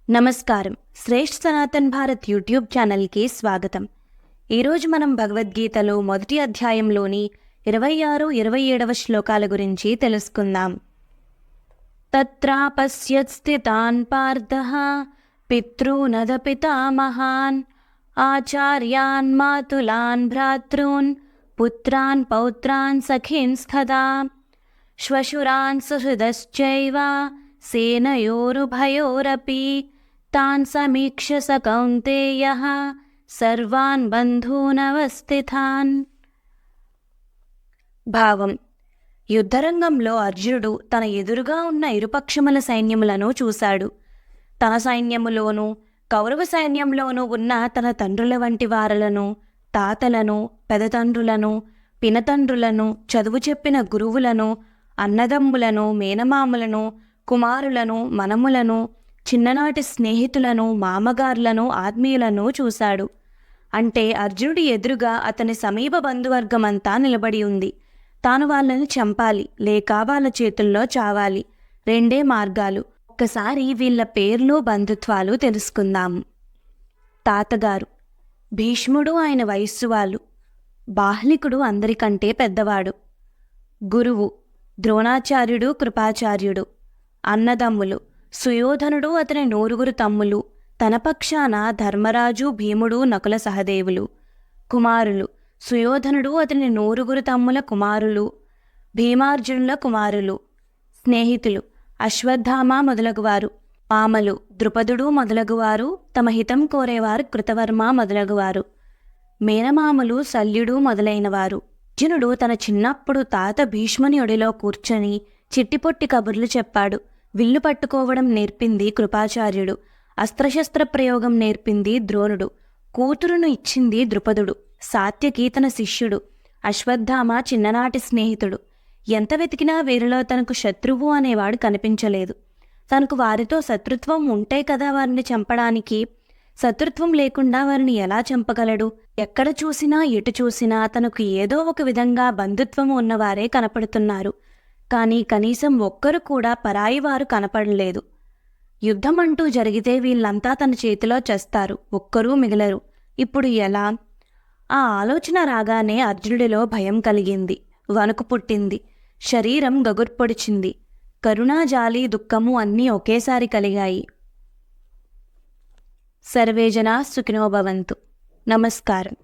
నమస్కారం. శ్రేష్ఠ సనాతన్ భారత్ యూట్యూబ్ ఛానల్కి స్వాగతం. ఈరోజు మనం భగవద్గీతలో మొదటి అధ్యాయంలోని 26, 27వ శ్లోకాల గురించి తెలుసుకుందాం. తత్రాపశ్యత్ స్థితాన్ పార్థః పితॄనదపి పితామహాన్ ఆచార్యాన్ మాతులాన్ భ్రాతॄన్ పుత్రాన్ పౌత్రాన్ సఖీన్ స్థదా శ్వశురాన్ సుహృదశ్చైవ సేనయోరుభయోరపి తాన్ సమీక్ష్య స కౌంతేయః సర్వాన్ బంధూనవస్థితాన్. భావం: యుద్ధరంగంలో అర్జునుడు తన ఎదురుగా ఉన్న ఇరుపక్షముల సైన్యములను చూశాడు. తన సైన్యములోనూ కౌరవ సైన్యంలోనూ ఉన్న తన తండ్రుల వంటి వారలను, తాతలను, పెదతండ్రులను, పినతండ్రులను, చదువు చెప్పిన గురువులను, అన్నదమ్ములను, మేనమామలను, కుమారులను, మనములను, చిన్ననాటి స్నేహితులను, మామగారులను, ఆత్మీయులను చూశాడు. అంటే అర్జునుడి ఎదురుగా అతని సమీప బంధువర్గమంతా నిలబడి ఉంది. తాను వాళ్ళని చంపాలి, లేక వాళ్ళ చేతుల్లో చావాలి. రెండే మార్గాలు. ఒక్కసారి వీళ్ళ పేర్లు, బంధుత్వాలు తెలుసుకుందాము. తాతగారు భీష్ముడు, ఆయన వయస్సు వాళ్ళు. బాహ్లికుడు అందరికంటే పెద్దవాడు. గురువు ద్రోణాచార్యుడు, కృపాచార్యుడు. అన్నదమ్ములు సుయోధనుడు, అతని 9 తమ్ములు. తన పక్షాన ధర్మరాజు, భీముడు, నకుల సహదేవులు. కుమారులు సుయోధనుడు, అతని 9 తమ్ముల కుమారులు, భీమార్జునుల కుమారులు. స్నేహితులు అశ్వత్థామ మొదలగువారు. మామలు ద్రుపదుడు మొదలగువారు, తమ హితం కోరేవారు కృతవర్మ మొదలగువారు. మేనమామలు శల్యుడు మొదలైనవారు. అర్జునుడు తన చిన్నప్పుడు తాత భీష్ముని ఒడిలో కూర్చొని చిట్టిపొట్టి కబుర్లు చెప్పాడు. విల్లు పట్టుకోవడం నేర్పింది కృపాచార్యుడు. అస్త్రశస్త్ర ప్రయోగం నేర్పింది ద్రోణుడు. కూతురును ఇచ్చింది ద్రుపదుడు. సాత్యకి తన శిష్యుడు. అశ్వత్థామ చిన్ననాటి స్నేహితుడు. ఎంత వెతికినా వీరిలో తనకు శత్రువు అనేవాడు కనిపించలేదు. తనకు వారితో శత్రుత్వం ఉంటే కదా వారిని చంపడానికి. శత్రుత్వం లేకుండా వారిని ఎలా చంపగలడు? ఎక్కడ చూసినా, ఎటు చూసినా తనకు ఏదో ఒక విధంగా బంధుత్వం ఉన్నవారే కనపడుతున్నారు. కానీ కనీసం ఒక్కరు కూడా పరాయివారు కనపడలేదు. యుద్ధం అంటూ జరిగితే వీళ్ళంతా తన చేతిలో చస్తారు, ఒక్కరూ మిగలరు. ఇప్పుడు ఎలా? ఆ ఆలోచన రాగానే అర్జునుడిలో భయం కలిగింది, వణుకు పుట్టింది, శరీరం గగుర్పొడిచింది. కరుణ, జాలి, దుఃఖము అన్నీ ఒకేసారి కలిగాయి. సర్వే జనా సుఖినో భవంతు. నమస్కారం.